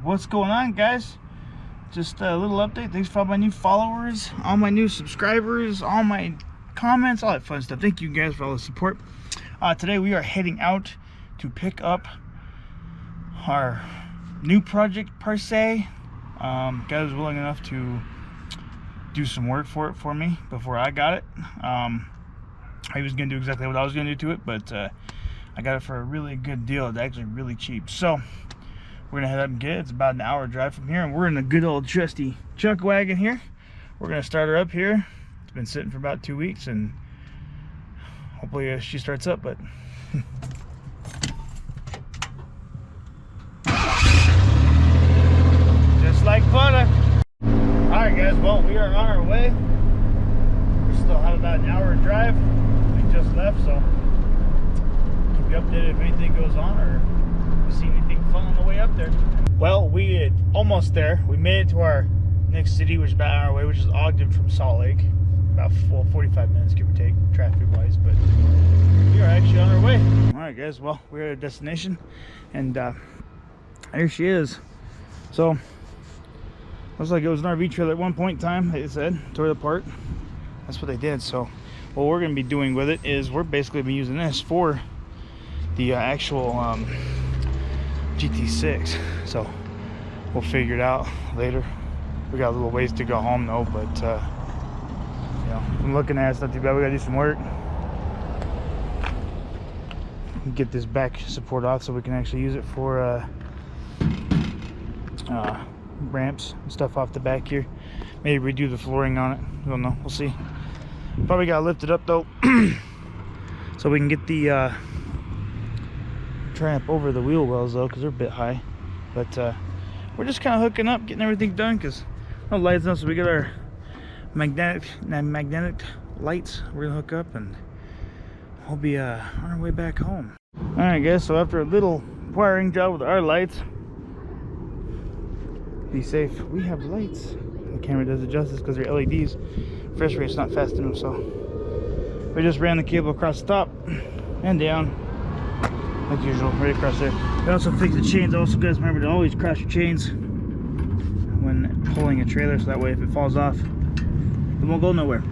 What's going on, guys? Just a little update. Thanks for all my new followers, all my new subscribers, all my comments, all that fun stuff. Thank you guys for all the support. Today we are heading out to pick up our new project per se. Guy was willing enough to do some work for me before I got it. He was gonna do exactly what I was gonna do to it, but I got it for a really good deal. It's actually really cheap. So we're gonna head up and get it. It's about an hour drive from here, and we're in a good old trusty chuck wagon here. We're gonna start her up here. It's been sitting for about 2 weeks, and hopefully she starts up. But just like butter. All right, guys. Well, we are on our way. We still have about an hour drive. We just left, so keep you updated if anything goes on or see anything fun on the way up there. Well, we are almost there. We made it to our next city, which is about an hour away, which is Ogden from Salt Lake. About 45 minutes, give or take, traffic wise, but we are actually on our way. All right, guys. Well, we're at a destination, and there she is. So looks like it was an RV trailer at one point in time. They said tore it apart. That's what they did. So what we're going to be doing with it is we're basically been using this for the actual GT6. So we'll figure it out later. We got a little ways to go home though, but you know, I'm looking at it, it's not too bad. We gotta do some work, get this back support off so we can actually use it for ramps and stuff off the back here. Maybe redo the flooring on it. I don't know, we'll see. Probably gotta lift it up though so we can get the tramp over the wheel wells though, because they're a bit high. But we're just kind of hooking up, getting everything done, because no lights now, so we got our magnetic lights we're gonna hook up, and we'll be on our way back home. All right, guys, so after a little wiring job with our lights, be safe, we have lights. The camera does it justice because they're LEDs. Fresh rate's not fast enough, so we just ran the cable across the top and down like usual, right across there. We also fixed the chains. Also, guys, remember to always cross your chains when pulling a trailer, so that way if it falls off, it won't go nowhere.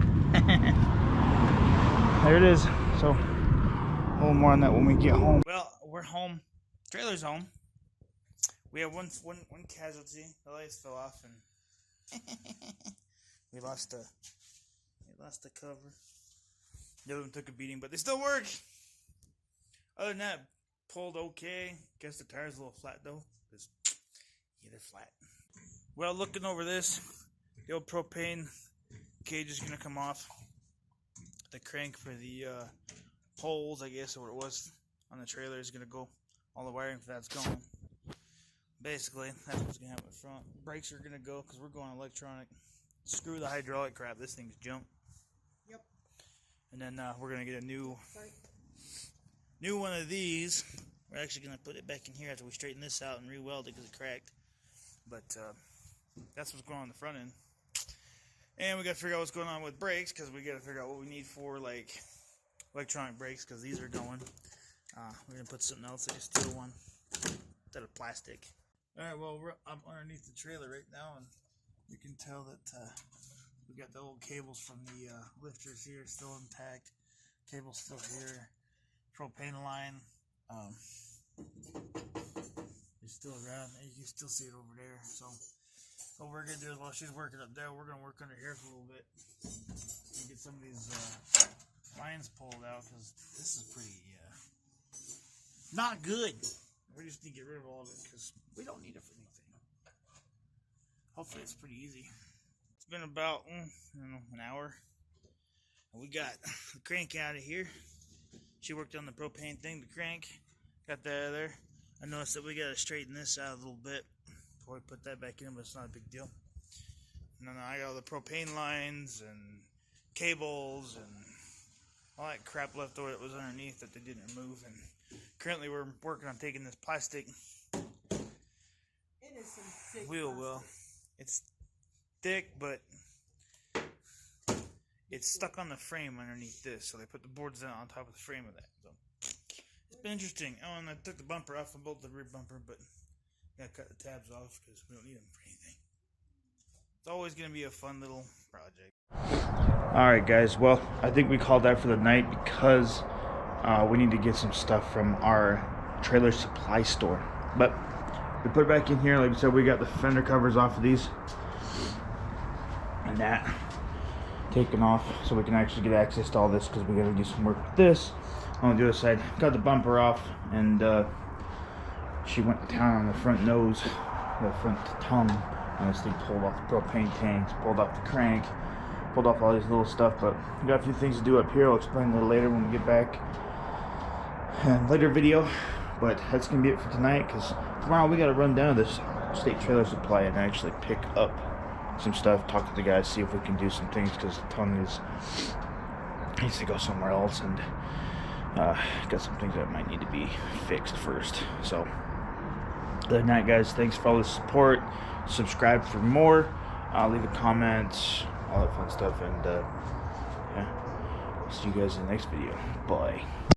There it is. So a little more on that when we get home. Well, we're home. Trailer's home. We have one casualty. The lights fell off, and we lost the cover. The other one took a beating, but they still work. Other than that, pulled okay. Guess the tire's a little flat though, because yeah, they're flat. Well, looking over this, the old propane cage is gonna come off. The crank for the poles, I guess, or what it was on the trailer, is gonna go. All the wiring for that's gone. Basically, that's what's gonna happen up front. Brakes are gonna go because we're going electronic. Screw the hydraulic crap. This thing's junk. Yep. And then we're gonna get a new one of these. We're actually gonna put it back in here after we straighten this out and re-weld it because it cracked. But that's what's going on the front end. And we gotta figure out what's going on with brakes, because we gotta figure out what we need for like electronic brakes, because these are going. We're gonna put something else, like a steel one instead of plastic. All right, well, we're up underneath the trailer right now, and you can tell that we got the old cables from the lifters here still intact. Cable's still here. Propane line is still around, and you can still see it over there. So what we're gonna do is, while she's working up there, we're gonna work under here for a little bit and get some of these lines pulled out, because this is pretty not good. We just need to get rid of all of it because we don't need it for anything. Hopefully it's pretty easy. It's been about I don't know, an hour, and we got the crank out of here. She worked on the propane thing, the crank, got that out of there. I noticed that we got to straighten this out a little bit before we put that back in, but it's not a big deal. And then I got all the propane lines and cables and all that crap left over that was underneath that they didn't remove. And currently we're working on taking this plastic wheel well. It's thick, but it's stuck on the frame underneath this, so they put the boards down on top of the frame of that. So it's been interesting. Oh, and I took the bumper off and bolted the rear bumper, but Gotta cut the tabs off because we don't need them for anything. It's always gonna be a fun little project. Alright guys, well, I think we called that for the night because we need to get some stuff from our trailer supply store. But we put it back in here. Like I said, we got the fender covers off of these and that taken off so we can actually get access to all this, because we gotta do some work with this. On the other side, got the bumper off, and she went to town on the front nose, the front tongue on this thing. Pulled off the propane tanks, pulled off the crank, pulled off all these little stuff. But we got a few things to do up here. I'll explain a little later when we get back in later video. But that's gonna be it for tonight, because tomorrow we gotta run down to this state trailer supply and actually pick up some stuff, talk to the guys, see if we can do some things, because the tongue needs to go somewhere else, and got some things that might need to be fixed first. So good night guys, thanks for all the support. Subscribe for more, leave a comment, all that fun stuff, and yeah, see you guys in the next video. Bye.